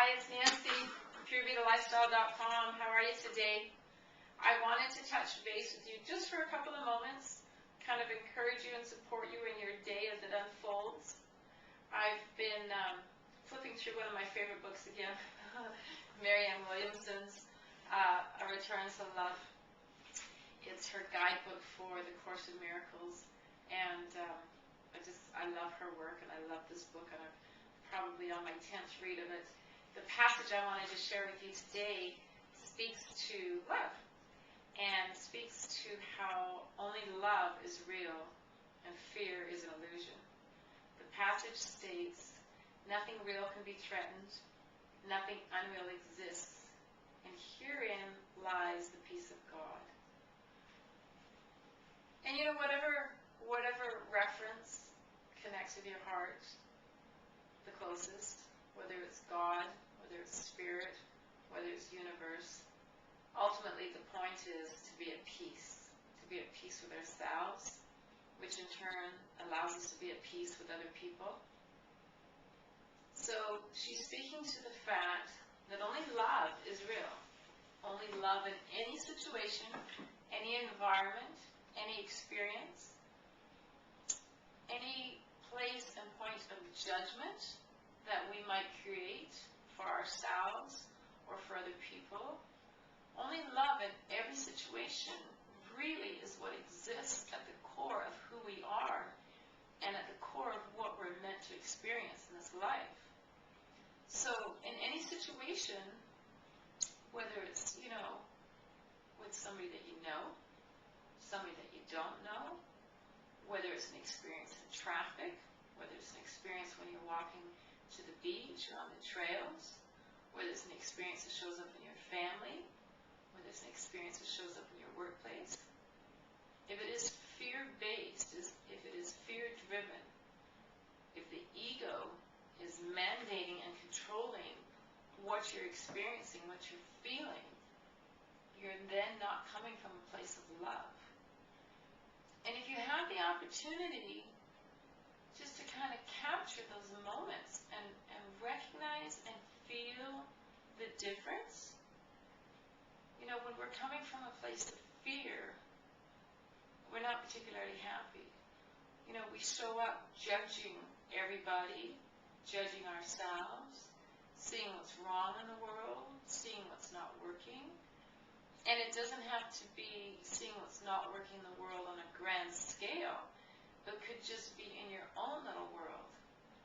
Hi, it's Nancy, PureVitaLifestyle.com. How are you today? I wanted to touch base with you just for a couple of moments, kind of encourage you and support you in your day as it unfolds. I've been flipping through one of my favorite books again, Marianne Williamson's A Return to Love. It's her guidebook for the Course in Miracles, and I love her work, and I love this book, and I'm probably on my 10th read of it. The passage I wanted to share with you today speaks to love, and speaks to how only love is real and fear is an illusion. The passage states, nothing real can be threatened, nothing unreal exists, and herein lies the peace of God. And you know, whatever reference connects with your heart the closest, whether it's God, whether it's spirit, whether it's universe, ultimately the point is to be at peace with ourselves, which in turn allows us to be at peace with other people. So she's speaking to the fact that only love is real. Only love in any situation, any environment, any experience, any place and point of judgment that we might create for ourselves or for other people. Only love in every situation really is what exists at the core of who we are and at the core of what we're meant to experience in this life. So in any situation, whether it's, with somebody that you know, somebody that you don't know, whether it's an experience in traffic, whether it's an experience when you're walking to the beach or on the trails, whether it's an experience that shows up in your family, whether it's an experience that shows up in your workplace. If it is fear-based, if it is fear-driven, if the ego is mandating and controlling what you're experiencing, what you're feeling, you're then not coming from a place of love. And if you have the opportunity just to kind of capture those moments and recognize and feel the difference, when we're coming from a place of fear, we're not particularly happy. We show up judging everybody, judging ourselves, seeing what's wrong in the world, seeing what's not working. And it doesn't have to be seeing what's not working in the world on a grand scale. It could just be in your own little world.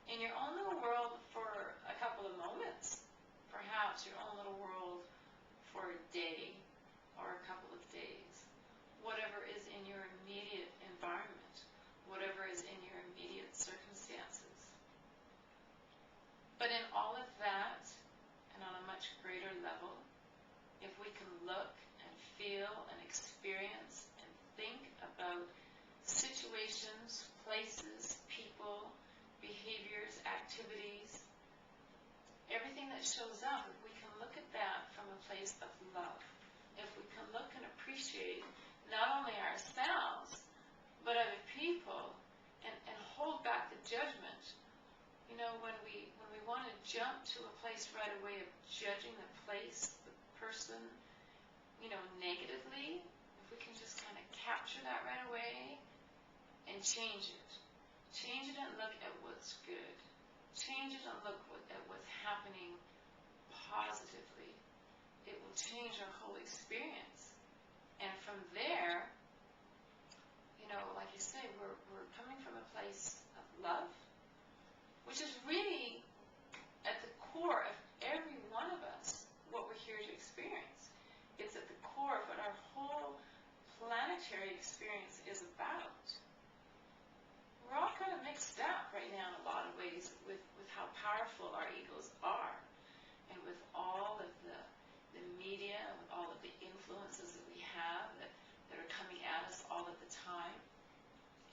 In your own little world for a couple of moments. Perhaps your own little world for a day or a couple of days. Whatever is in your immediate environment. Whatever is in your immediate circumstances. But in all of that, and on a much greater level, if we can look and feel and experience and think about situations, places, people, behaviors, activities, everything that shows up, if we can look at that from a place of love, if we can look and appreciate not only ourselves, but other people, and hold back the judgment. When we want to jump to a place right away of judging the place, the person, negatively, if we can just kind of capture that right away and change it. Change it and look at what's good. Change it and look at what's happening positively. It will change our whole experience. And from there, like you say, we're coming from a place of love, which is really at the core of every one of us, what we're here to experience. It's at the core of what our whole planetary experience is about. We're all kind of mixed up right now in a lot of ways with how powerful our egos are, and with all of the media, with all of the influences that we have that are coming at us all of the time.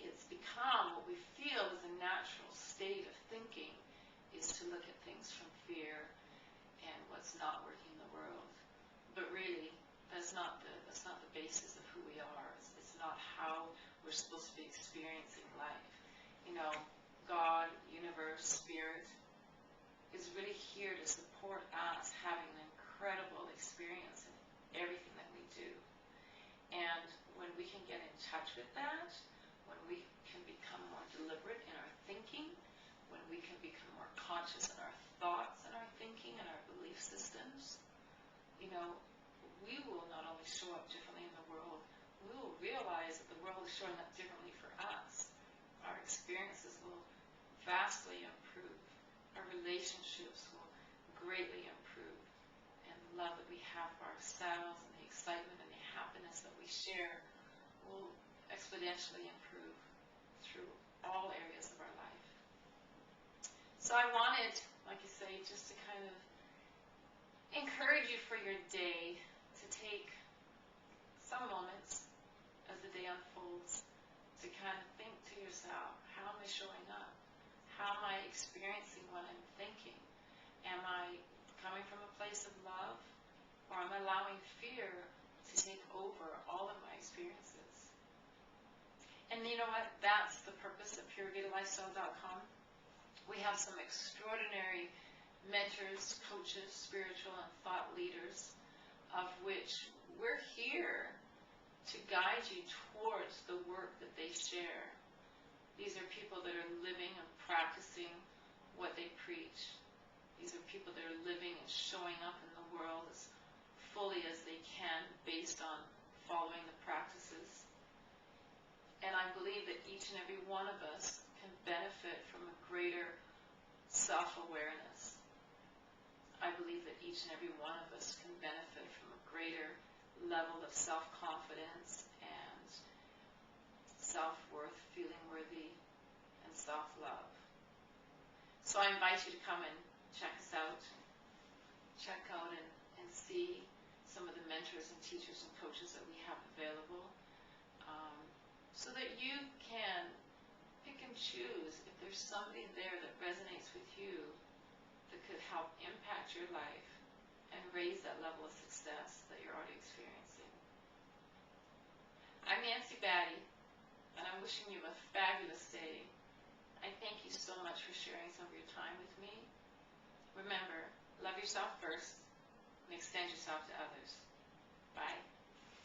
It's become what we feel is a natural state of thinking, is to look at things from fear and what's not working in the world. But really, that's not the basis of who we are. It's not how we're supposed to be experiencing life. God, universe, spirit is really here to support support us having an incredible experience in everything that we do. And when we can get in touch with that, when we can become more deliberate in our thinking, when we can become more conscious in our thoughts and our thinking and our belief systems, you know, we will not only show up differently in the world, we will realize that the world is showing up differently for us. Our experiences will vastly improve. Our relationships will greatly improve. And the love that we have for ourselves and the excitement and the happiness that we share will exponentially improve through all areas of our life. So I wanted, like I say, just to kind of encourage you for your day to take some moments as the day unfolds to kind of think to yourself, how am I showing up? How am I experiencing what I'm thinking? Am I coming from a place of love, or am I allowing fear to take over all of my experiences? And you know what? That's the purpose of PureVitaLifestyle.com. We have some extraordinary mentors, coaches, spiritual and thought leaders, of which we're here to guide you towards the work that they share. These are people that are living and practicing what they preach. These are people that are living and showing up in the world as fully as they can based on following the practices. And I believe that each and every one of us can benefit from a greater self-awareness. I believe that each and every one of us can benefit from a greater level of self-confidence and self-worth, feeling worthy, and self-love. So I invite you to come and check us out. Check out and see some of the mentors and teachers and coaches that we have available, so that you can pick and choose if there's somebody there that resonates with you that could help impact your life and raise that level of success that you're already experiencing. I'm Nancy Battye, and I'm wishing you a fabulous day. I thank you so much for sharing some of your time with me. Remember, love yourself first and extend yourself to others. Bye.